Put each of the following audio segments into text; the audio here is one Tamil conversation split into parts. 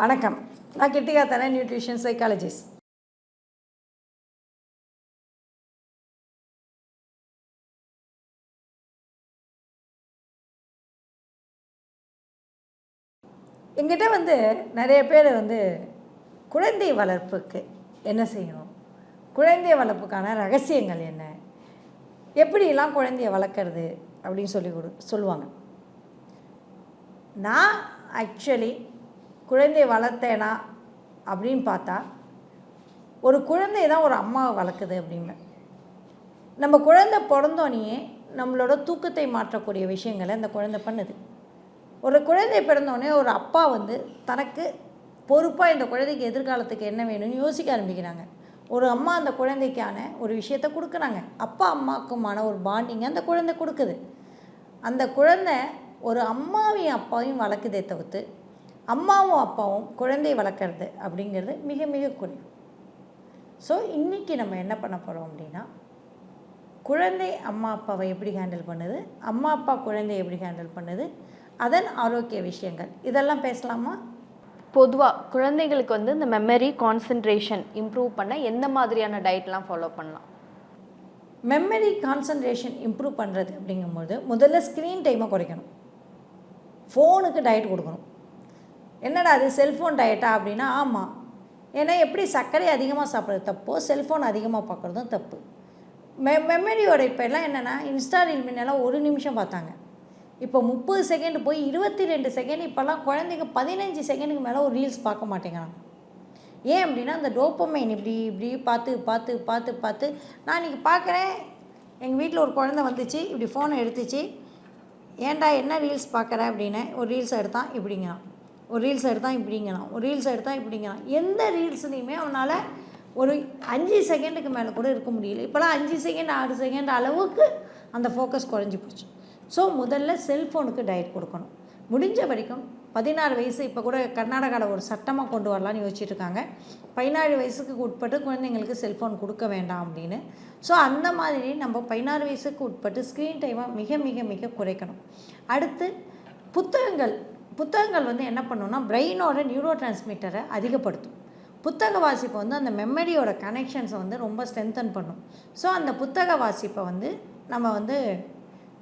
வணக்கம். நான் கிருத்திகா தரேன், நியூட்ரிஷன் சைக்காலஜிஸ்ட். எங்கிட்ட நிறைய பேர் குழந்தை வளர்ப்புக்கு என்ன செய்யணும், குழந்தை வளர்ப்புக்கான ரகசியங்கள் என்ன, எப்படிலாம் குழந்தைய வளர்க்குறது அப்படின்னு சொல்லுவாங்க. நான் ஆக்சுவலி குழந்தைய வளர்த்தேனா அப்படின்னு பார்த்தா, ஒரு குழந்தை தான் ஒரு அம்மாவை வளர்க்குது அப்படிம்பேன். நம்ம குழந்தை பிறந்தோடனே நம்மளோட தூக்கத்தை மாற்றக்கூடிய விஷயங்களை அந்த குழந்தை பண்ணுது. ஒரு குழந்தை பிறந்தோடனே ஒரு அப்பா தனக்கு பொறுப்பாக இந்த குழந்தைக்கு எதிர்காலத்துக்கு என்ன வேணும்னு யோசிக்க ஆரம்பிக்கிறாங்க. ஒரு அம்மா அந்த குழந்தைக்கான ஒரு விஷயத்தை கொடுக்குறாங்க. அப்பா அம்மாவுக்குமான ஒரு பாண்டிங்கை அந்த குழந்தை கொடுக்குது. அந்த குழந்தை ஒரு அம்மாவையும் அப்பாவையும் வளர்க்குதே தவிர்த்து அம்மாவும் அப்பாவும் குழந்தை வளர்க்குறது அப்படிங்கிறது மிக மிக குறைவு. ஸோ இன்றைக்கி நம்ம என்ன பண்ண போகிறோம் அப்படின்னா, குழந்தை அம்மா அப்பாவை எப்படி ஹேண்டில் பண்ணுது, அம்மா அப்பா குழந்தையை எப்படி ஹேண்டில் பண்ணுது, அதன் ஆரோக்கிய விஷயங்கள், இதெல்லாம் பேசலாமா? பொதுவாக குழந்தைகளுக்கு இந்த மெமரி கான்சன்ட்ரேஷன் இம்ப்ரூவ் பண்ண எந்த மாதிரியான டயட்லாம் ஃபாலோ பண்ணலாம்? மெமரி கான்சன்ட்ரேஷன் இம்ப்ரூவ் பண்ணுறது அப்படிங்கும்போது முதல்ல ஸ்க்ரீன் டைமை குறைக்கணும். ஃபோனுக்கு டயட் கொடுக்கணும். என்னடா அது செல்ஃபோன் டயட்டா அப்படின்னா, ஆமாம். ஏன்னா எப்படி சர்க்கரை அதிகமாக சாப்பிட்றது தப்போ, செல்ஃபோன் அதிகமாக பார்க்குறதும் தப்பு. மெமரியோட இப்போ எல்லாம் என்னென்னா, இன்ஸ்டா ரீல் முன்னெல்லாம் 1 நிமிஷம் பார்த்தாங்க. இப்போ 30 செகண்ட் போய் 22 செகண்ட். இப்போல்லாம் குழந்தைங்க 15 செகண்டுக்கு மேலே ஒரு ரீல்ஸ் பார்க்க மாட்டேங்கிறாங்க. ஏன் அப்படின்னா, அந்த டோப்பமைன் இப்படி இப்படி பார்த்து பார்த்து பார்த்து பார்த்து நான் இன்றைக்கி பார்க்குறேன். எங்கள் வீட்டில் ஒரு குழந்தை வந்துச்சு, இப்படி ஃபோனை எடுத்துச்சு. ஏன்டா என்ன ரீல்ஸ் பார்க்குற அப்படின்னு. ஒரு ரீல்ஸ் எடுத்தான் இப்படிங்கிறான், ஒரு ரீல்ஸ் எடுத்தான் இப்படிங்கிறான், ஒரு ரீல்ஸ் எடுத்தான் இப்படிங்கிறான். எந்த ரீல்ஸ்லையுமே அவனால் ஒரு 5 செகண்டுக்கு மேலே கூட இருக்க முடியல. இப்போலாம் 5 செகண்ட் 6 செகண்ட் அளவுக்கு அந்த ஃபோக்கஸ் குறைஞ்சி போச்சு. ஸோ முதல்ல செல்ஃபோனுக்கு டயட் கொடுக்கணும். முடிஞ்ச வரைக்கும் 16 வயசு இப்போ கூட கர்நாடகாவில் ஒரு சட்டமாக கொண்டு வரலான்னு யோசிச்சுட்டு இருக்காங்க. 17 வயசுக்கு உட்பட்டு குழந்தைங்களுக்கு செல்ஃபோன் கொடுக்க வேண்டாம் அப்படின்னு. ஸோ அந்த மாதிரி நம்ம 16 வயசுக்கு உட்பட்டு ஸ்க்ரீன் டைமை மிக மிக மிக குறைக்கணும். அடுத்து புத்தகங்கள் என்ன பண்ணுன்னா, பிரெயினோட நியூரோ டிரான்ஸ்மிட்டரை அதிகப்படுத்தும். புத்தக வாசிப்பை அந்த மெமரியோட கனெக்ஷன்ஸை ரொம்ப ஸ்ட்ரென்தன் பண்ணும். ஸோ அந்த புத்தக வாசிப்பை நம்ம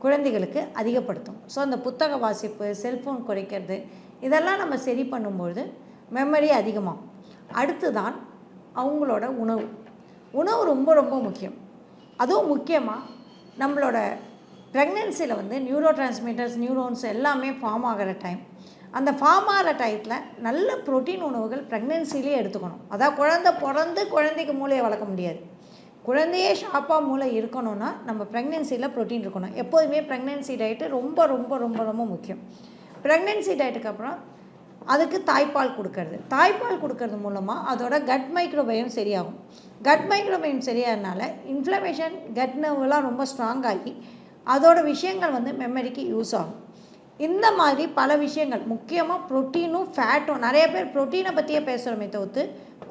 குழந்தைகளுக்கு அதிகப்படுத்தும். ஸோ அந்த புத்தக வாசிப்பு, செல்ஃபோன் குறைக்கிறது, இதெல்லாம் நம்ம சரி பண்ணும்பொழுது மெமரி அதிகமாகும். அடுத்து தான் அவங்களோட உணவு ரொம்ப ரொம்ப முக்கியம். அதுவும் முக்கியமாக நம்மளோட ப்ரெக்னென்சியில் நியூரோ டிரான்ஸ்மிட்டர்ஸ், நியூரோன்ஸ் எல்லாமே ஃபார்ம் ஆகிற டைம். அந்த ஃபார்ம் ஆகிற டயத்தில் நல்ல ப்ரோட்டீன் உணவுகள் ப்ரெக்னென்சிலே எடுத்துக்கணும். அதான் குழந்தை பிறந்து குழந்தைக்கு மூளையை வளர்க்க முடியாது. குழந்தையே ஷார்ப்பாக மூளை இருக்கணும்னா நம்ம ப்ரெக்னென்சியில் ப்ரோட்டீன் இருக்கணும். எப்போதுமே ப்ரெக்னென்சி டயட்டு ரொம்ப ரொம்ப ரொம்ப ரொம்ப முக்கியம். ப்ரெக்னென்சி டயட்டுக்கு அப்புறம் அதுக்கு தாய்ப்பால் கொடுக்கறது மூலமாக அதோட கட் மைக்ரோபயம் சரியாகும். கட் மைக்ரோபயம் சரியாகிறதுனால இன்ஃப்ளமேஷன், கட் நர்வெலாம் ரொம்ப ஸ்ட்ராங் ஆகி அதோட விஷயங்கள் மெமரிக்கு யூஸ் ஆகும். இந்த மாதிரி பல விஷயங்கள், முக்கியமாக ப்ரோட்டீனும் ஃபேட்டும். நிறைய பேர் ப்ரோட்டீனை பற்றியே பேசுகிறோமே தவிர்த்து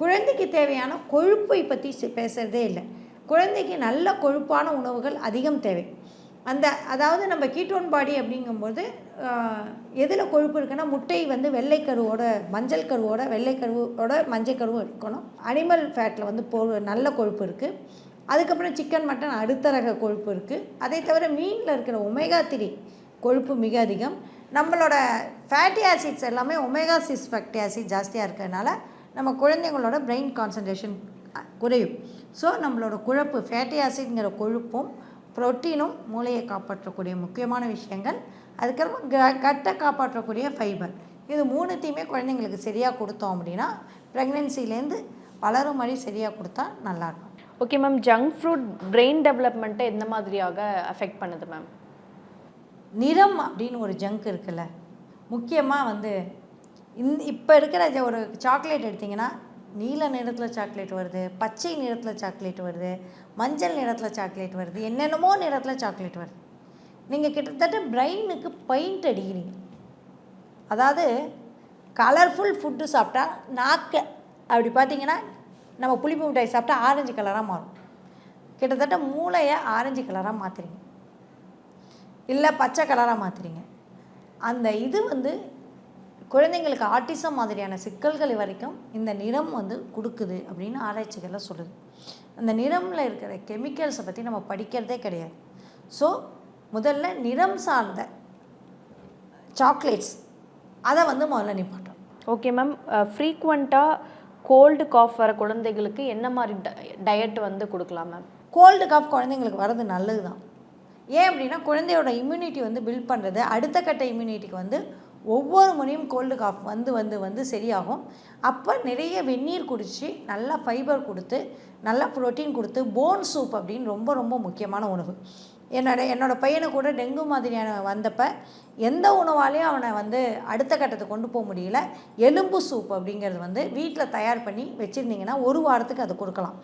குழந்தைக்கு தேவையான கொழுப்பை பற்றி பேசுகிறதே இல்லை. குழந்தைக்கு நல்ல கொழுப்பான உணவுகள் அதிகம் தேவை. அதாவது நம்ம கீட்டோன் பாடி அப்படிங்கும்போது எதில் கொழுப்பு இருக்குன்னா, முட்டை வெள்ளைக்கருவோட மஞ்சள் கருவோட வெள்ளைக்கருவோட மஞ்சள் கருவும் இருக்கணும். அனிமல் ஃபேட்டில் நல்ல கொழுப்பு இருக்குது. அதுக்கப்புறம் சிக்கன், மட்டன் அடுத்த ரக கொழுப்பு இருக்குது. அதை தவிர மீனில் இருக்கிற ஒமேகா 3 கொழுப்பு மிக அதிகம். நம்மளோட ஃபேட்டி ஆசிட்ஸ் எல்லாமே ஒமேகா 6 ஃபேட்டி ஆசிட் ஜாஸ்தியாக இருக்கிறதுனால நம்ம குழந்தைங்களோட பிரெயின் கான்சன்ட்ரேஷன் குறையும். ஸோ நம்மளோட கொழுப்பு, ஃபேட்டி ஆசிட்ங்கிற கொழுப்பும் ப்ரோட்டீனும் மூளையை காப்பாற்றக்கூடிய முக்கியமான விஷயங்கள். அதுக்கப்புறம் கட்டை காப்பாற்றக்கூடிய ஃபைபர், இது 3த்தையுமே குழந்தைங்களுக்கு சரியாக கொடுத்தோம் அப்படின்னா ப்ரெக்னென்சிலேருந்து வளரும் மாதிரி சரியாக கொடுத்தா நல்லாயிருக்கும். Okay ma'am, junk food brain டெவலப்மெண்ட்டை எந்த மாதிரியாக அஃபெக்ட் பண்ணுது மேம்? நிறம் அப்படின்னு ஒரு ஜங்க் இருக்குல்ல, முக்கியமாக இப்போ இருக்கிற ஒரு சாக்லேட் எடுத்திங்கன்னா நீல நிறத்தில் சாக்லேட் வருது, பச்சை நிறத்தில் சாக்லேட் வருது, மஞ்சள் நிறத்தில் சாக்லேட் வருது, என்னென்னமோ நிறத்தில் சாக்லேட் வருது. நீங்கள் கிட்டத்தட்ட பிரெயினுக்கு பெயிண்ட் அடிக்கிறீங்க. அதாவது கலர்ஃபுல் ஃபுட்டு சாப்பிட்டா நாக்கை அப்படி பார்த்திங்கன்னா, நம்ம புளிப்பு மிட்டாய் சாப்பிட்டா ஆரஞ்சு கலராக மாறும். கிட்டத்தட்ட மூளையை ஆரஞ்சு கலராக மாற்றுறீங்க, இல்லை பச்சை கலராக மாற்றுறீங்க. அந்த இது குழந்தைங்களுக்கு ஆட்டிசம் மாதிரியான சிக்கல்கள் வரைக்கும் இந்த நிறம் வந்து கொடுக்குது அப்படின்னு ஆராய்ச்சிகள்லாம் சொல்லுது. அந்த நிறமில் இருக்கிற கெமிக்கல்ஸை பற்றி நம்ம படிக்கிறதே கிடையாது. ஸோ முதல்ல நிறம் சார்ந்த சாக்லேட்ஸ் அதை வந்து முதல்ல நிப்பாட்டோம். ஓகே மேம், ஃப்ரீக்வெண்ட்டாக கோல்டு காஃப் வர குழந்தைகளுக்கு என்ன மாதிரி டயட் வந்து கொடுக்கலாம் மேம்? கோல்டு காஃப் குழந்தைங்களுக்கு வர்றது நல்லது தான். ஏன் அப்படின்னா குழந்தையோட இம்யூனிட்டி வந்து பில்ட் பண்ணுறது, அடுத்த கட்ட இம்யூனிட்டிக்கு வந்து ஒவ்வொரு முறையும் கோல்டு காஃப் வந்து வந்து வந்து சரியாகும். அப்போ நிறைய வெந்நீர் குடித்து நல்லா ஃபைபர் கொடுத்து நல்லா ப்ரோட்டீன் கொடுத்து போன் சூப் அப்படின்னு ரொம்ப ரொம்ப முக்கியமான உணவு. என்னோடய பையனை கூட டெங்கு மாதிரியான வந்தப்போ எந்த உணவாலையும் அவனை வந்து அடுத்த கட்டத்துக்கு கொண்டு போக முடியல. எலும்பு சூப் அப்படிங்கிறது வந்து வீட்டில் தயார் பண்ணி வச்சுருந்தீங்கன்னா ஒரு வாரத்துக்கு அதை கொடுக்கலாம்.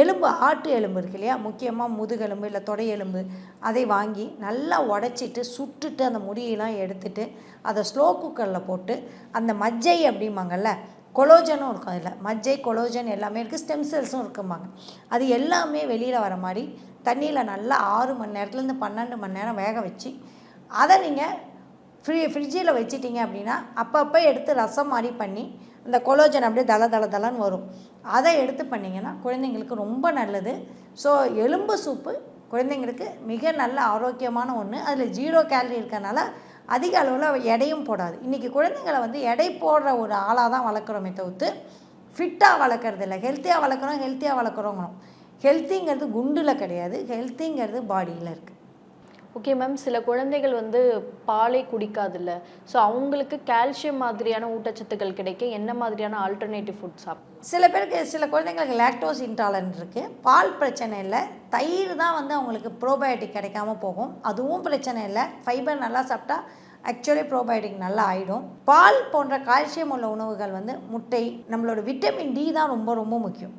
எலும்பு, ஆட்டு எலும்பு இருக்கு இல்லையா, முக்கியமாக முதுகெலும்பு இல்லை தொடை எலும்பு, அதை வாங்கி நல்லா உடச்சிட்டு சுட்டுட்டு அந்த முடியெல்லாம் எடுத்துட்டு அதை ஸ்லோ குக்கரில் போட்டு அந்த மஜ்ஜை அப்படிம்பாங்கல்ல, கொலோஜனும் இருக்கும் அதில், மஜ்ஜை கொலோஜன் எல்லாமே இருக்குது, ஸ்டெம் செல்ஸும் இருக்கும்பாங்க. அது எல்லாமே வெளியில் வர மாதிரி தண்ணியில் நல்லா 6 மணி நேரத்துலேருந்து 12 மணி நேரம் வேக வச்சு அதை நீங்கள் ஃப்ரிட்ஜில் வச்சிட்டிங்க அப்படின்னா அப்பப்போ எடுத்து ரசம் மாதிரி பண்ணி அந்த கொலோஜன் அப்படியே தளன்னு வரும். அதை எடுத்து பண்ணிங்கன்னா குழந்தைங்களுக்கு ரொம்ப நல்லது. ஸோ எலும்பு சூப்பு குழந்தைங்களுக்கு மிக நல்ல ஆரோக்கியமான ஒன்று. அதில் 0 கேலரி இருக்கிறனால அதிக அளவில் எடையும் போடாது. இன்றைக்கி குழந்தைங்களை வந்து எடை போடுற ஒரு ஆளாக தான் வளர்க்குறோமே தவிர்த்து ஃபிட்டாக வளர்க்குறது இல்லை. ஹெல்த்தியாக வளர்க்குறோங்கணும். ஹெல்த்திங்கிறது குண்டில் கிடையாது, ஹெல்த்திங்கிறது பாடியில் இருக்குது. ஓகே மேம், சில குழந்தைகள் வந்து பாலை குடிக்காதில்ல, ஸோ அவங்களுக்கு கால்சியம் மாதிரியான ஊட்டச்சத்துக்கள் கிடைக்க என்ன மாதிரியான ஆல்டர்னேட்டிவ் ஃபுட் சில குழந்தைங்களுக்கு லாக்டோஸ் இன்டாலரன்ட் இருக்குது. பால் பிரச்சனை இல்லை, தயிர் தான் வந்து அவங்களுக்கு ப்ரோபயோட்டிக் கிடைக்காம போகும், அதுவும் பிரச்சனை இல்லை. ஃபைபர் நல்லா சாப்பிட்டா ஆக்சுவலி ப்ரோபயோட்டிக் நல்லா ஆகிடும். பால் போன்ற கால்சியம் உள்ள உணவுகள் வந்து முட்டை, நம்மளோட விட்டமின் டி தான் ரொம்ப ரொம்ப முக்கியம்.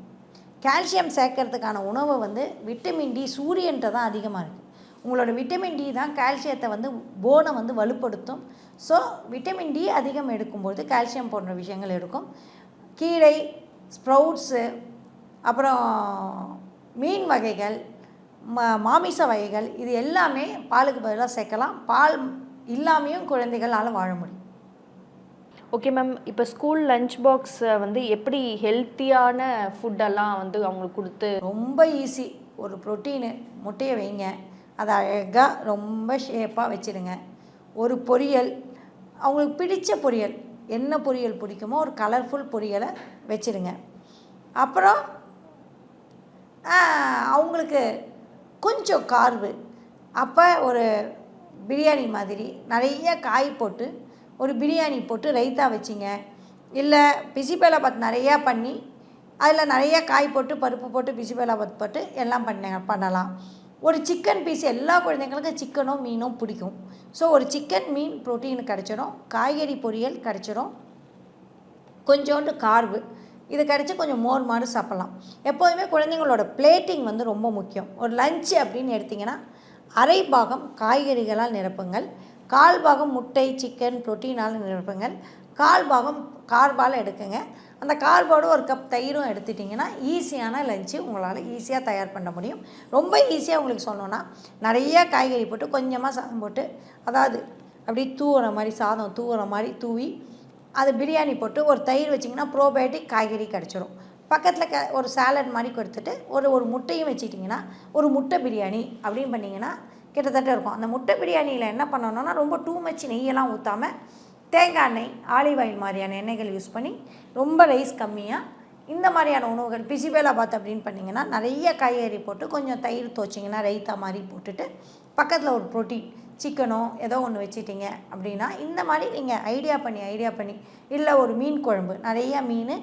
கால்சியம் சேர்க்கறதுக்கான உணவை வந்து விட்டமின் டி சூரியன்ட்ட தான் அதிகமாக இருக்குது. உங்களோட விட்டமின் டி தான் கால்சியத்தை வந்து போனை வந்து வலுப்படுத்தும். ஸோ விட்டமின் டி அதிகம் எடுக்கும்போது கால்சியம் போன்ற விஷயங்கள் எடுக்கும். கீரை, ஸ்ப்ரவுட்ஸு, அப்புறம் மீன் வகைகள், மாமிச வகைகள், இது எல்லாமே பாலுக்கு பதிலாக சேர்க்கலாம். பால் இல்லாமையும் குழந்தைகளால் வாழ முடியும். ஓகே மேம், இப்போ ஸ்கூல் லஞ்ச் பாக்ஸை வந்து எப்படி ஹெல்த்தியான ஃபுட்டெல்லாம் வந்து அவங்களுக்கு கொடுத்து? ரொம்ப ஈஸி. ஒரு ப்ரோட்டீனு, முட்டையை வைங்க, அதை அழகாக ரொம்ப ஷேப்பாக வச்சுடுங்க. ஒரு பொரியல், அவங்களுக்கு பிடித்த பொரியல், என்ன பொரியல் பிடிக்குமோ ஒரு கலர்ஃபுல் பொரியலை வச்சுடுங்க. அப்புறம் அவங்களுக்கு கொஞ்சம் கார்பு, அப்போ ஒரு பிரியாணி மாதிரி நிறைய காய் போட்டு ஒரு பிரியாணி போட்டு ரைத்தா வச்சிங்க, இல்லை பிசிபேலாபாத் நிறையா பண்ணி அதில் நிறைய காய் போட்டு பருப்பு போட்டு பிசிபேலாபாத் போட்டு எல்லாம் பண்ணலாம். ஒரு சிக்கன் பீஸ், எல்லா குழந்தைங்களுக்கும் சிக்கனோ மீனோ பிடிக்கும். ஸோ ஒரு சிக்கன் மீன் ப்ரோட்டீன் கிடச்சிடும், காய்கறி பொரியல் கிடச்சிடும், கொஞ்சோண்டு கார்பு இது கிடச்சி கொஞ்சம் மோர் மாதிரி சாப்பிட்லாம். எப்போதுமே குழந்தைங்களோட பிளேட்டிங் வந்து ரொம்ப முக்கியம். ஒரு லஞ்சு அப்படின்னு எடுத்திங்கன்னா அரை பாகம் காய்கறிகளால் நிரப்புங்கள், 1/4 பாகம் முட்டை, சிக்கன், ப்ரோட்டீனால் நிரப்புங்கள், 1/4 பாகம் கார்பால் எடுக்குங்க. அந்த கார்போடு ஒரு கப் தயிரும் எடுத்துட்டிங்கன்னா ஈஸியான லஞ்சு உங்களால் ஈஸியாக தயார் பண்ண முடியும். ரொம்ப ஈஸியாக உங்களுக்கு சொல்லணுன்னா நிறைய காய்கறி போட்டு கொஞ்சமாக சாதம் போட்டு, அதாவது அப்படி சாதம் தூவுற மாதிரி தூவி அது பிரியாணி போட்டு ஒரு தயிர் வச்சிங்கன்னா ப்ரோபயோட்டிக் காய்கறி கிடச்சிரும். பக்கத்தில் ஒரு சாலட் மாதிரி கொடுத்துட்டு ஒரு முட்டையும் வச்சுட்டிங்கன்னா ஒரு முட்டை பிரியாணி அப்படின்னு பண்ணிங்கன்னா கிட்டத்தட்ட இருக்கும். அந்த முட்டை பிரியாணியில் என்ன பண்ணணுன்னா ரொம்ப டூ மச் நெய்யெல்லாம் ஊற்றாமல் தேங்காய் எண்ணெய், ஆலிவ் ஆயில் மாதிரியான எண்ணெய்கள் யூஸ் பண்ணி ரொம்ப ரைஸ் கம்மியாக இந்த மாதிரியான உணவுகள் பிசிபேலாபாத் அப்படின்னு பண்ணிங்கன்னா நிறைய காய்கறி போட்டு கொஞ்சம் தயிர் துவச்சிங்கன்னா ரைத்தா மாதிரி போட்டுட்டு பக்கத்தில் ஒரு ப்ரோட்டீன் சிக்கனோ ஏதோ ஒன்று வச்சிட்டிங்க அப்படின்னா இந்த மாதிரி நீங்கள் ஐடியா பண்ணி இல்லை ஒரு மீன் குழம்பு, நிறைய மீன்,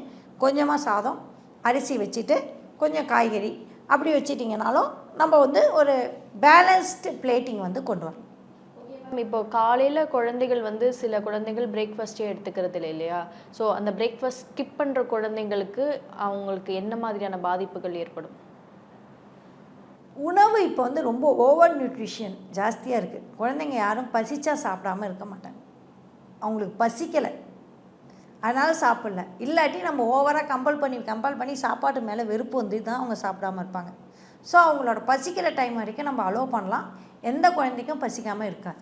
கொஞ்சமாக சாதம், அரிசி வச்சுட்டு கொஞ்சம் காய்கறி அப்படி வச்சிட்டிங்கனாலும் நம்ம வந்து ஒரு பேலன்ஸ்டு பிளேட்டிங் வந்து கொண்டு வரலாம். இப்போ காலையில் குழந்தைகள் வந்து சில குழந்தைகள் பிரேக்ஃபாஸ்ட்டே எடுத்துக்கிறது இல்லை இல்லையா? ஸோ அந்த பிரேக்ஃபாஸ்ட் ஸ்கிப் பண்ணுற குழந்தைங்களுக்கு அவங்களுக்கு என்ன மாதிரியான பாதிப்புகள் ஏற்படும்? உணவு இப்போ வந்து ரொம்ப ஓவர் நியூட்ரிஷன் ஜாஸ்தியாக இருக்குது. குழந்தைங்க யாரும் பசிச்சா சாப்பிடாமல் இருக்க மாட்டாங்க. அவங்களுக்கு பசிக்கலை அதனால் சாப்பிடல, இல்லாட்டி நம்ம ஓவராக கம்பல் பண்ணி சாப்பாட்டு மேலே வெறுப்பு வந்து தான் அவங்க சாப்பிடாமல் இருப்பாங்க. ஸோ அவங்களோட பசிக்கிற டைம் வரைக்கும் நம்ம அலோவ் பண்ணலாம். எந்த குழந்தைக்கும் பசிக்காமல் இருக்காது.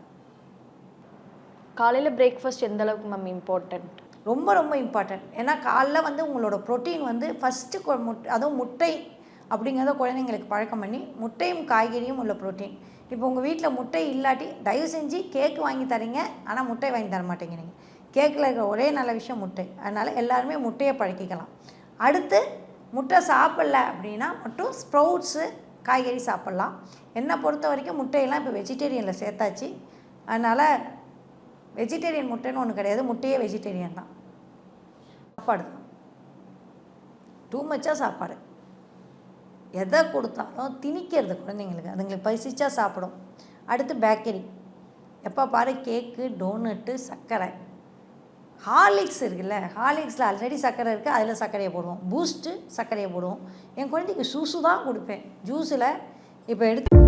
காலையில் பிரேக்ஃபாஸ்ட் எந்த அளவுக்கு மேம் இம்பார்ட்டண்ட்? ரொம்ப ரொம்ப இம்பார்ட்டன்ட். ஏன்னா காலைல வந்து உங்களோட ப்ரோட்டீன் வந்து ஃபஸ்ட்டு அதுவும் முட்டை அப்படிங்கிறத குழந்தைங்களுக்கு பழக்கம் பண்ணி, முட்டையும் காய்கறியும் உள்ள ப்ரோட்டீன். இப்போ உங்கள் வீட்டில் முட்டை இல்லாட்டி தயவு செஞ்சு கேக்கு வாங்கி தரீங்க, ஆனால் முட்டை வாங்கி தர மாட்டேங்கிறீங்க. கேக்கில் இருக்கிற ஒரே நல்ல விஷயம் முட்டை. அதனால் எல்லாருமே முட்டையை பழக்கிக்கலாம். அடுத்து முட்டை சாப்பிடல அப்படின்னா மட்டும் ஸ்ப்ரவுட்ஸு, காய்கறி சாப்பிட்லாம். என்னை பொறுத்த வரைக்கும் முட்டையெல்லாம் இப்போ வெஜிடேரியனில் சேர்த்தாச்சு. அதனால் வெஜிடேரியன் முட்டைன்னு ஒன்று கிடையாது, முட்டையே வெஜிடேரியன் தான். சாப்பாடு தான் டூ மச்சாக சாப்பாடு. எதை கொடுத்தாலும் திணிக்கிறது குழந்தைங்களுக்கு, அதுங்களுக்கு பசிச்சா சாப்பிடும். அடுத்து பேக்கரி, எப்போ பாரு கேக்கு, டோனட்டு, சர்க்கரை. ஹார்லிக்ஸ் இருக்குல்ல, ஹார்லிக்ஸில் ஆல்ரெடி சர்க்கரை இருக்குது, அதில் சர்க்கரையை போடுவோம். பூஸ்ட்டு சர்க்கரையை போடுவோம். என் குழந்தைக்கு ஜூஸு தான் கொடுப்பேன். ஜூஸில் இப்போ எடுத்து